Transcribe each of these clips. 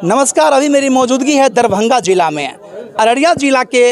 नमस्कार। अभी मेरी मौजूदगी है दरभंगा जिला में। अररिया जिला के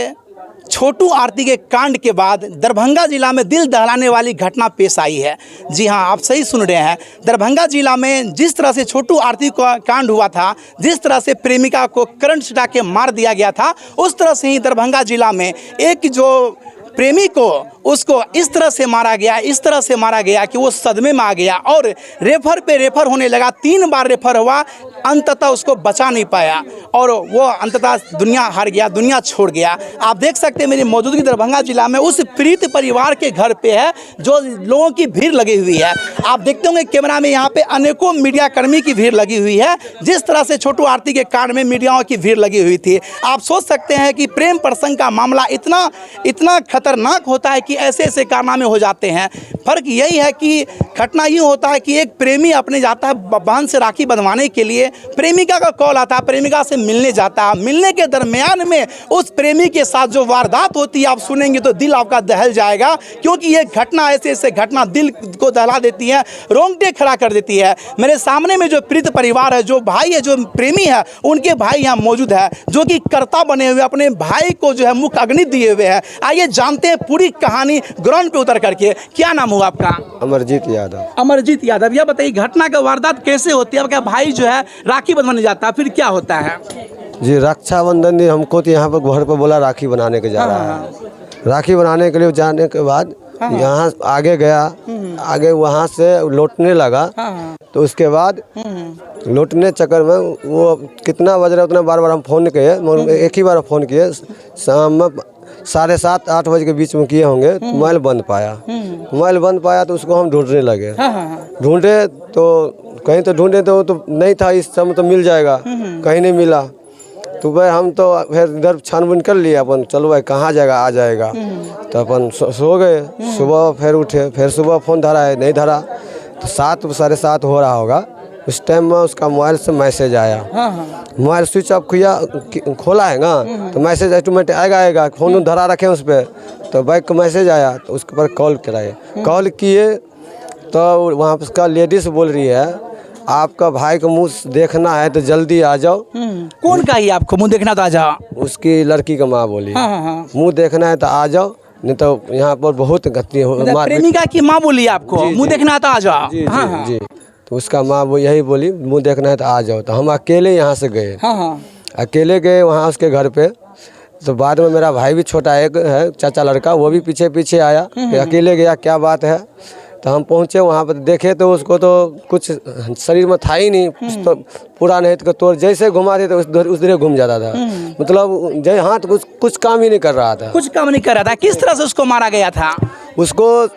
छोटू आरती के कांड के बाद दरभंगा जिला में दिल दहलाने वाली घटना पेश आई है। जी हाँ, आप सही सुन रहे हैं। दरभंगा जिला में जिस तरह से छोटू आरती का कांड हुआ था, जिस तरह से प्रेमिका को करंट सटा के मार दिया गया था, उस तरह से ही दरभंगा जिला में एक जो प्रेमी को उसको इस तरह से मारा गया कि वो सदमे में आ गया और रेफर पे रेफर होने लगा। 3 बार रेफर हुआ, अंततः उसको बचा नहीं पाया और वो अंततः दुनिया हार गया, दुनिया छोड़ गया। आप देख सकते हैं मेरी मौजूदगी दरभंगा जिला में उस पीड़ित परिवार के घर पे है, जो लोगों की भीड़ लगी हुई है। आप देखते होंगे कैमरा में यहाँ पे अनेकों मीडिया कर्मी की भीड़ लगी हुई है। जिस तरह से छोटू आरती के कांड में मीडियाओं की भीड़ लगी हुई थी, आप सोच सकते हैं कि प्रेम प्रसंग का मामला इतना खतरनाक होता है कि ऐसे ऐसे कारनामे हो जाते हैं। फर्क यही है कि घटना यूँ होता है कि एक प्रेमी अपने जाता है बहन से राखी बंधवाने के लिए, प्रेमिका का कॉल आता है, प्रेमिका से मिलने जाता है। मिलने के दरमियान में उस प्रेमी के साथ जो वारदात होती है, आप सुनेंगे तो दिल आपका दहल जाएगा, क्योंकि ये घटना ऐसे घटना दिल को दहला देती है, रोंगटे खड़ा कर देती है। मेरे सामने में जो पीड़ित परिवार है, जो भाई है, जो प्रेमी है, उनके भाई यहाँ मौजूद है, जो कि कर्ता बने हुए अपने भाई को जो है मुख अग्नि दिए हुए हैं। आइए जानते हैं पूरी कहानी ग्राउंड पे उतर करके। क्या नाम हुआ आपका? अमरजीत यादव। अमरजीत यादव, यह बताइए घटना का वारदात कैसे होती है? आपका भाई जो है राखी बंधवाने जाता है, फिर क्या होता है? जी, रक्षाबंधन दिन हमको तो यहाँ पर घर पर बोला राखी बनाने के जा रहा है। राखी बनाने के लिए जाने के बाद यहाँ आगे गया, आगे वहाँ से लौटने लगा, तो उसके बाद लौटने चक्कर में वो कितना बज रहा उतना बार हम फ़ोन किए, एक ही बार फ़ोन किए, शाम में 7:30-8 बजे के बीच में किए होंगे। मोबाइल बंद पाया तो उसको हम ढूंढने लगे। ढूंढे तो कहीं तो ढूंढे तो नहीं था, इस समय तो मिल जाएगा, कहीं नहीं मिला। तो भाई हम तो फिर इधर छानबीन कर लिया अपन, चलो भाई कहाँ जाएगा, आ जाएगा। तो अपन सो गए। सुबह फिर उठे, फिर सुबह फ़ोन धरा है, नहीं धरा, तो 7-7:30 हो रहा होगा। उस टाइम में उसका मोबाइल से मैसेज आया। मोबाइल स्विच ऑफ खोला है ना, तो मैसेज ऑटोमेटिक आएगा। फ़ोन धरा रखे उस पर, तो बाइक का मैसेज आया, तो उसके ऊपर कॉल कराए। कॉल किए तो वहाँ पर उसका लेडीज बोल रही है, आपका भाई का मुँह देखना है तो जल्दी आ जाओ। कौन का ही आपको मुँह देखना तो आ जाओ? उसकी लड़की का माँ बोली, मुँह देखना है तो आ जाओ, नहीं तो यहाँ पर बहुत गति हो। प्रेमिका की माँ बोली आपको मुँह देखना है तो आ जाओ? जी। तो उसका माँ वो यही बोली, मुँह देखना है तो आ जाओ। तो हम अकेले यहाँ से गए, अकेले गए वहाँ उसके घर पे। तो बाद में मेरा भाई भी छोटा एक है, चाचा लड़का, वो भी पीछे आया, अकेले गया, क्या बात है। तो हम पहुँचे वहाँ पर, देखे तो उसको तो कुछ शरीर में था ही नहीं, तो पूरा नहीं तो तोड़ जैसे घुमा देते उस तरह घूम जाता था। मतलब जय हाथ कुछ काम ही नहीं कर रहा था। किस तरह से उसको मारा गया था? उसको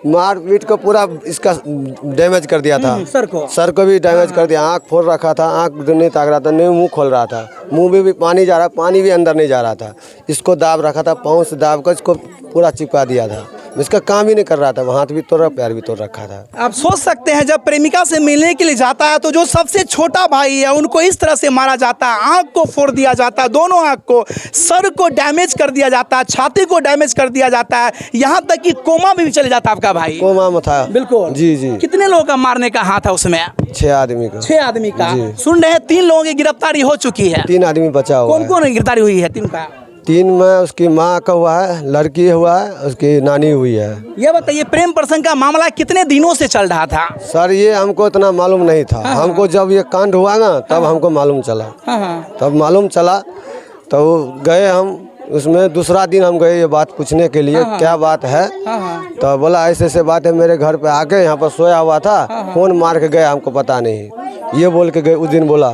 मार पीट को पूरा इसका डैमेज कर दिया था। सर को भी डैमेज कर दिया। आँख फोड़ रखा था, आँख नहीं ताक रहा था, नहीं मुंह खोल रहा था, मुंह में भी पानी जा रहा, पानी भी अंदर नहीं जा रहा था। इसको दाब रखा था, पाँव से दाब कर इसको पूरा चिपका दिया था। इसका काम ही नहीं कर रहा था, हाथ भी तोड़, पैर भी तोड़ रखा था। आप सोच सकते हैं, जब प्रेमिका से मिलने के लिए जाता है तो जो सबसे छोटा भाई है उनको इस तरह से मारा जाता है, आँख को फोड़ दिया जाता है, दोनों आँख को, सर को डैमेज कर दिया जाता है, छाती को डैमेज कर दिया जाता है, यहाँ तक कि कोमा में भी चले जाता है आपका भाई। कोमा में था, बिल्कुल। जी। कितने लोगों का मारने का हाथ है उसमें? 6 आदमी का। 6 आदमी का। सुन रहे हैं 3 लोगों की गिरफ्तारी हो चुकी है, 3 आदमी बचा हुआ। कौन गिरफ्तारी हुई है? 3 का। 3 में उसकी माँ का हुआ है, लड़की हुआ है, उसकी नानी हुई है। ये बताइए प्रेम प्रसंग का मामला कितने दिनों से चल रहा था? सर ये हमको इतना मालूम नहीं था। हमको जब ये कांड हुआ ना तब हमको मालूम चला। तब मालूम चला तो गए हम, उसमें दूसरा दिन हम गए ये बात पूछने के लिए, क्या बात है। तो बोला ऐसे बात है, मेरे घर पे आके यहाँ पर सोया हुआ था, कौन मार के गया हमको पता नहीं, ये बोल के गए उस दिन बोला।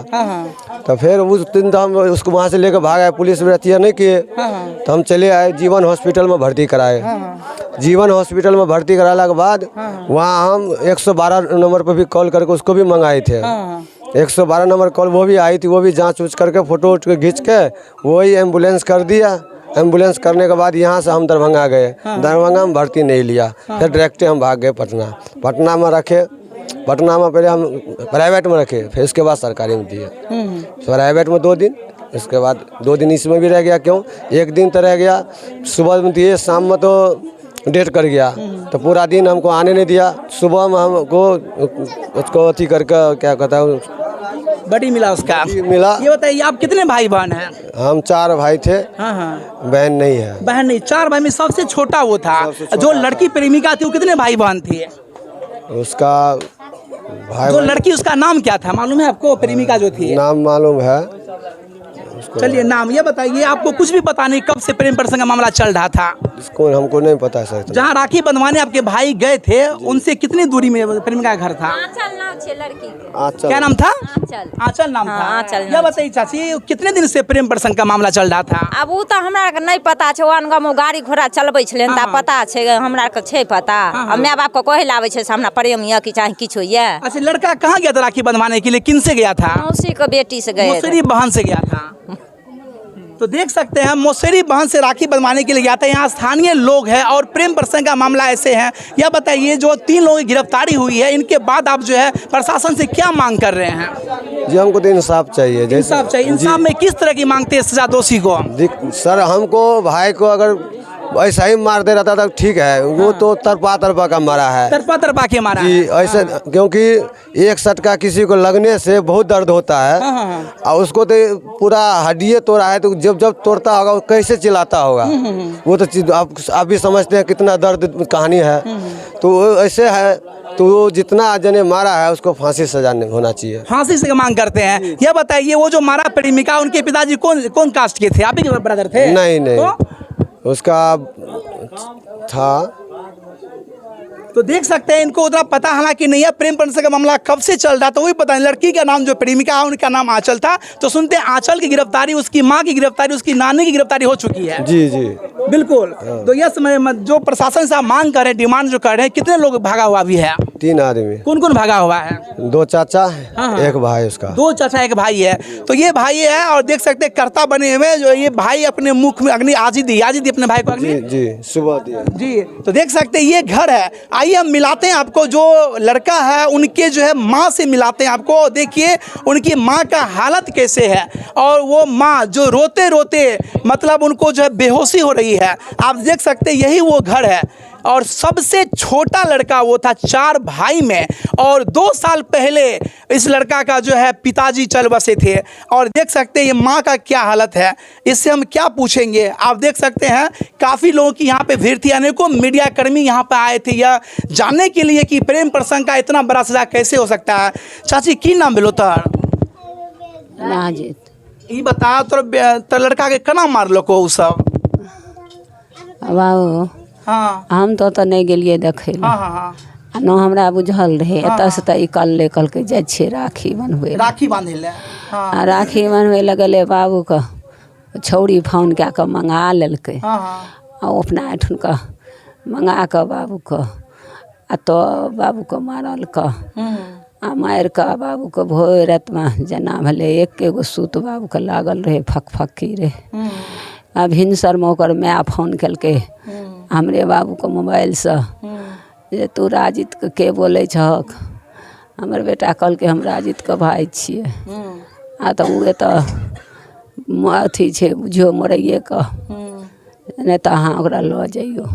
तो फिर उस दिन तो हम उसको वहाँ से लेकर भाग आए, पुलिस भी हत्या नहीं किए। तो हम चले आए, जीवन हॉस्पिटल में भर्ती कराए। जीवन हॉस्पिटल में भर्ती कराने के बाद वहाँ हम 112 नंबर पर भी कॉल करके उसको भी मंगाए थे। 112 नंबर कॉल वो भी आई थी, वो भी जांच उच करके फोटो खींच के वही एम्बुलेंस कर दिया। एम्बुलेंस करने के बाद यहाँ से हम दरभंगा गए। दरभंगा में भर्ती नहीं लिया, फिर डायरेक्ट हम भाग गए पटना में रखे। पटना में पहले हम प्राइवेट में रखे, फिर उसके बाद सरकारी में दिए। प्राइवेट में 2 दिन, उसके बाद 2 दिन इसमें भी रह गया। क्यों 1 दिन तो रह गया, सुबह में दिए, शाम में तो डेट कर गया, तो पूरा दिन हमको आने नहीं दिया। सुबह में हमको उसको अथी करके क्या कहता है बड़ी मिला उसका। मिला। ये बताइए आप कितने भाई बहन हैं? हम 4 भाई थे। हाँ। बहन नहीं है। बहन नहीं, 4 भाई में सबसे छोटा वो था। सबसे छोटा जो लड़की प्रेमिका थी वो कितने भाई बहन थी? उसका भाई जो लड़की उसका नाम क्या था मालूम है आपको? प्रेमिका जो थी नाम मालूम है। चलिए नाम ये बताइए, आपको कुछ भी पता नहीं कब से प्रेम प्रसंग का मामला चल रहा था? इसको हमको नहीं पता सर। जहाँ राखी बंधवाने आपके भाई गए थे उनसे कितनी दूरी में प्रेमिका का घर था? आंचल नाम छे लड़की के। आंचल। क्या नाम था? आंचल। आंचल नाम था। हाँ, आंचल यह नाम बताइए चाची, कितने दिन से प्रेम प्रसंग का मामला चल रहा था? अब वो तो हमरा के नहीं पता छे। वन गाँव में गाड़ी घोड़ा चलबै छले ता पता छे, हमरा के छे पता। अब माय बाप को कहे लावे छे से हमरा प्रेम या कि चाहे किछो ये। अच्छा, लड़का कहाँ गया था राखी बंधवाने के लिए? किन से गया था? मौसी के बेटी से गए थे। मौसेरी बहन से गया था। तो देख सकते हैं मौसेरी बहन से राखी बंधवाने के लिए गया था। यहाँ स्थानीय लोग हैं और प्रेम प्रसंग का मामला ऐसे है। यह बताइए जो 3 लोगों की गिरफ्तारी हुई है, इनके बाद आप जो है प्रशासन से क्या मांग कर रहे हैं? जी हमको तो इंसाफ चाहिए। जैसे इंसाफ चाहिए। इंसाफ में किस तरह की मांगते हैं सजा दोषी को? सर हमको भाई को अगर ऐसा ही मार दे रहता था ठीक है। वो तो तरपा का मारा है। तरपा के मारा जी है। ऐसे क्योंकि एक सटका किसी को लगने से बहुत दर्द होता है। और उसको तो पूरा हड्डियाँ तोड़ा है, तो जब तोड़ता होगा वो कैसे चिल्लाता होगा। वो तो चीज आप भी समझते हैं कितना दर्द कहानी है। तो ऐसे है, तो वो जितना जने मारा है उसको फांसी सजा होना चाहिए। फांसी से मांग करते हैं। यह बताइए वो जो मारा प्रेमिका, उनके पिताजी कौन कास्ट के थे? आप ही के ब्रदर थे? नहीं तो? उसका था। तो देख सकते हैं इनको उतना पता हालांकि नहीं है प्रेम प्रसंग का मामला कब से चल रहा था, वही पता नहीं। लड़की का नाम जो प्रेमिका है उनका नाम आंचल था। तो सुनते हैं आंचल की गिरफ्तारी, उसकी मां की गिरफ्तारी, उसकी नानी की गिरफ्तारी हो चुकी है। जी जी बिल्कुल। तो यह समय जो प्रशासन से आप मांग कर रहे हैं, डिमांड जो कर रहे हैं, कितने लोग भागा हुआ भी है? 3 आदमी। कौन कौन भागा हुआ है? 2 चाचा है, 1 भाई उसका। 2 चाचा 1 भाई है। तो ये भाई है और देख सकते हैं कर्ता बने हुए जो ये भाई अपने मुख में अग्नि आजी दी अपने भाई को अग्नि। जी सुबह दिया जी। तो देख सकते हैं ये घर है। आइए हम मिलाते हैं आपको जो लड़का है उनके जो है माँ से मिलाते हैं आपको। देखिए उनकी माँ का हालत कैसे है और वो माँ जो रोते रोते मतलब उनको जो है बेहोशी हो रही है। आप देख सकते हैं यही वो घर है और सबसे छोटा लड़का वो था 4 भाई में। और 2 साल पहले इस लड़का का जो है पिताजी चल बसे थे। और देख सकते हैं ये माँ का क्या हालत है, इससे हम क्या पूछेंगे। आप देख सकते हैं काफ़ी लोगों की यहाँ पे भीड़ थी, अनेकों मीडिया कर्मी यहाँ पे आए थे यह जानने के लिए कि प्रेम प्रसंग का इतना बड़ा सजा कैसे हो सकता है। चाची की नाम भेलो तोहर? नाजित। ये बता तो लड़का के केना मारलो को उ सब? बाबू हाँ हम तो नहीं गेलिए देखे ला। हाँ हाँ हाँ। न हमरा बुझल रहे। एतऽ से तऽ कल के जाइ छियै राखी बनबै राखी बांधे ले। हाँ आ राखी बनबै लए गेलै बाबूके छौड़ी फोन कए कऽ मंगा लेलकै। हाँ हाँ आ ओ अपना एहिठुन के मंगा कऽ बाबूके आ तो बाबूके मारलकै। आ मारि कऽ बाबूके भोर रातिमे जेना भेलै एकेगो सूत बाबूके लागल रहै, फकफकी रहै। आ भिनसरमे ओकर माय फोन केलकै हमरे बाबूके मोबाइलसँ जे तू राजितके के बोलै छहक? हमर बेटा कहलकै हम राजितके भाय छियै। आ तऽ ओ तऽ अथी छै बुझियौ मरैएके, नहि तऽ अहाँ ओकरा लऽ जइयौ।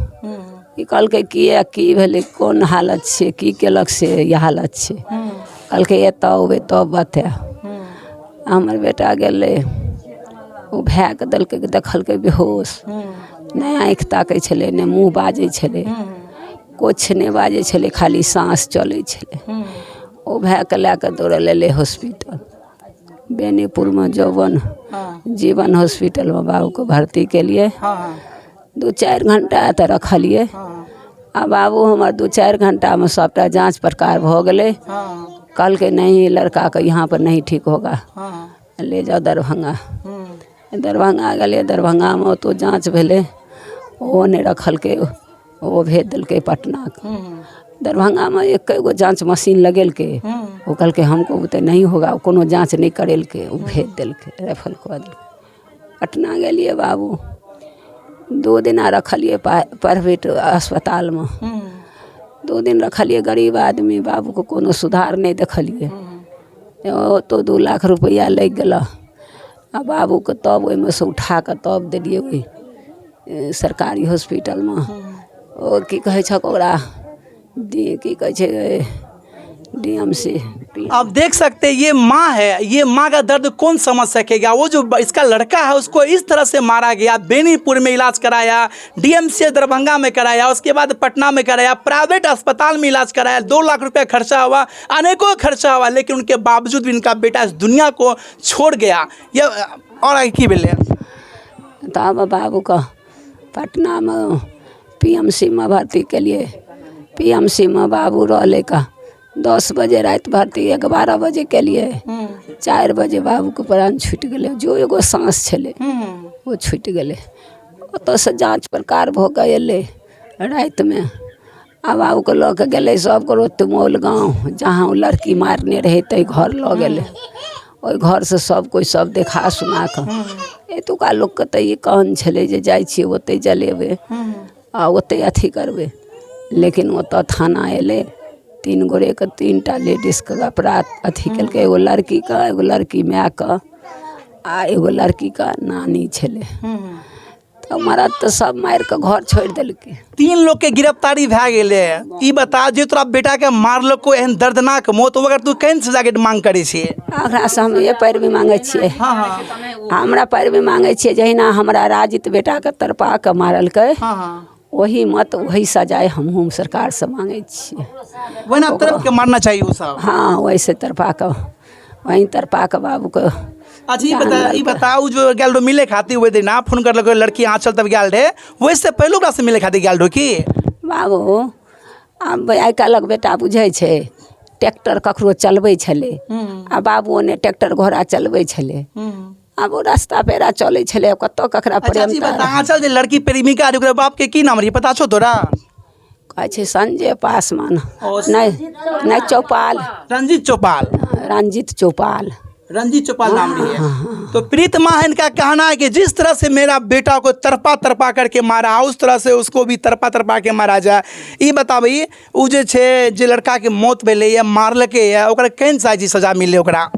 ई कहलकै किए की भेलै, कोन हालत छै, की केलक से ई हालत छै? कहलकै एतऽ अबै तब बतायब। हमर बेटा गेलै, ओ भायके देलकै, देखलकै बेहोश, नहि आँखि ताकै छलै, नहि मुँह बाजै छलै, किछु नहि बाजै छलै, खाली साँस चलै छलै। ओ भायके लए कऽ दौड़ल एलै हॉस्पिटल बेनीपुरमे जीवन हॉस्पिटलमे बाबूके भर्ती केलिए। 2-4 घंटा एतऽ रखलिए। आ बाबू हमर 2-4 घंटामे सबटा जाँच प्रकार भऽ गेलै। कहलकै नहीं लड़का का यहाँ पर नहीं ठीक होगा, ले जाओ दरभंगा। दरभंगा गेलिए, दरभंगामे तो जाँच भेलै, ओहो नहि रखलकै, ओ भेज देलकै पटना। दरभंगामे एकेगो जाँच मशीन लगेलकै, वो कहलकै हमको तो नहीं होगा, कोनो जाँच नहीं करेलकै, वो भेज देलकै, रेफर कऽ देलकै। पटना गेलिए बाबू, 2 दिन रखलिए प्राइवेट अस्पतालमे। 2 दिन रखलिए, गरीब आदमी, बाबूके कोनो सुधार नहीं देखलिए। तो 2 लाख रुपया लग गेला। आ बाबूके तब ओहिमे से उठा कऽ तब देलिए ओहि सरकारी हॉस्पिटलमे। ओ की कहै छक ओकरा की कहै छै DMC पिए। आप देख सकते हैं ये माँ है, ये माँ का दर्द कौन समझ सकेगा। वो जो इसका लड़का है उसको इस तरह से मारा गया, बेनीपुर में इलाज कराया, डीएमसी दरभंगा में कराया, उसके बाद पटना में कराया, प्राइवेट अस्पताल में इलाज कराया, 2 लाख रुपया खर्चा हुआ, अनेकों खर्चा हुआ, लेकिन उनके बावजूद भी इनका बेटा इस दुनिया को छोड़ गया। ये और आगे की बोले तब बाबू का पटना में पीएमसी में भर्ती के लिए, पीएमसी में बाबू रहले का 10 बजे रात भर्ती, 11 बजे के लिए 4 बजे बाबू के प्राण छूट गए। जो एगो सांस छले वो छूट गए। ओतऽ से जाँच प्रकार भ गए रात में। आ बाबू के लऽ के गए सबको रोतमोल गाँव, जहाँ वो लड़की मारने रहे ते घर लऽ गए। ओहि घर से सब कोई सब देखा सुना कऽ एतुका लोक के तऽ ई कहन छलै जे जाइ छियै ओतै जलेबै आ ओतै अथी करबै, लेकिन ओतऽ थाना एलै, 3 गोरे के 3टा लेडीज के अपराध अथी केलकै। एगो लड़की के, एगो लड़की माय के आ एगो लड़की के नानी छलै। तऽ मरद तऽ सब मारि के घर छोड़ि देलकै। 3 लोग के गिरफ्तारी भए गेलै। ई बता जे तोरा बेटा के मारलको एहन दर्दनाक मौत, अगर तू केहन सजा के मांग करै छियै? ओकरा से हम ये पैरवी मांगै छियै। हमरा पैरवी मांगै छियै जहिना हमरा राजित बेटा के तरपा के मारलकै, वही मत वही सजाए हमहूँ सरकार से मांगै छियै। वही तरफ के मारना चाहिए वो सब। हाँ वैसे तरपा के, वहीं तरपा के बाबू के। अच्छा ई बताओ जो गेल रहो मिले खातिर हुए दिन ना फोन करलको लड़की आँचल तब गेल रहे, वैसे पहले ओकरा से मिले खातिर गेल रहो की? बाबू आब आइ काल्हिक बेटा बुझै छै, ट्रैक्टर ककरो चलबै छलै आ बाबू ओने ट्रैक्टर घोड़ा चलबै छलै। आब वो रास्ता पेरा चलै छलै, कतऽ ककरा प्रेम। आँचल जे लड़की प्रेमिका ओकरा बाप के की नाम रही पता छौ तोरा? कहै छै संजय पासवान, नहीं चौपाल, रंजीत चौपाल, रंजीत चौपाल, रंजीत चौपाल नाम रही है। तो प्रीत माँ इनका कहना है कि जिस तरह से मेरा बेटा को तरपा तरपा करके मारा, उस तरह से उसको भी तरपा तरपा के मारा जाए। ये बता भाई वो जे छे जे लड़का के मौत भेले या मारलके या ओकरा केहन साइज सजा मिले ओकरा?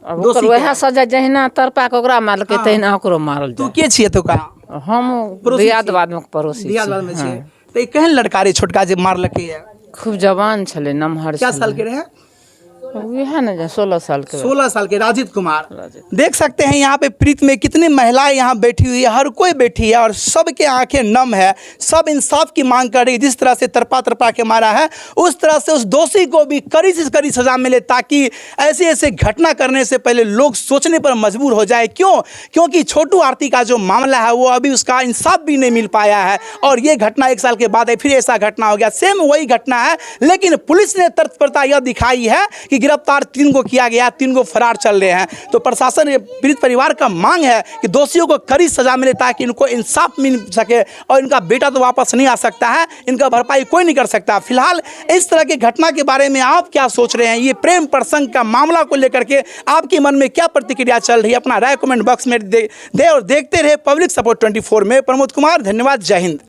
वह सजा जहिना तरपा के ओकरा मारलकै तहिना ओकरो मारल तू के छिए तो का? हम दियादबाद में पड़ोसी दियादबाद में छिए। तो ये केहन लड़का रे छोटका जे मारलके या? खूब जवान छले, नमहर। क्या साल के रहे? वह ना 16 साल के। 16 साल के राजित कुमार। देख सकते हैं यहाँ पे प्रीत में कितनी महिलाएं यहाँ बैठी हुई है, हर कोई बैठी है और सबके आंखें नम है। सब इंसाफ की मांग कर रही, जिस तरह से तरपा तरपा के मारा है उस तरह से उस दोषी को भी कड़ी से कड़ी सजा मिले, ताकि ऐसे ऐसे घटना करने से पहले लोग सोचने पर मजबूर हो जाए। क्यों? क्योंकि छोटू आरती का जो मामला है वो अभी उसका इंसाफ भी नहीं मिल पाया है और ये घटना 1 साल के बाद है, फिर ऐसा घटना हो गया, सेम वही घटना है। लेकिन पुलिस ने तत्परता यह दिखाई है कि गिरफ्तार 3 को किया गया, 3 को फरार चल रहे हैं। तो प्रशासन पीड़ित परिवार का मांग है कि दोषियों को कड़ी सजा मिले ताकि इनको इंसाफ मिल सके और इनका बेटा तो वापस नहीं आ सकता है, इनका भरपाई कोई नहीं कर सकता। फिलहाल इस तरह की घटना के बारे में आप क्या सोच रहे हैं? ये प्रेम प्रसंग का मामला को लेकर के आपके मन में क्या प्रतिक्रिया चल रही है? अपना राय कमेंट बॉक्स में दे और देखते रहे पब्लिक सपोर्ट 24 में। प्रमोद कुमार, धन्यवाद, जय हिंद।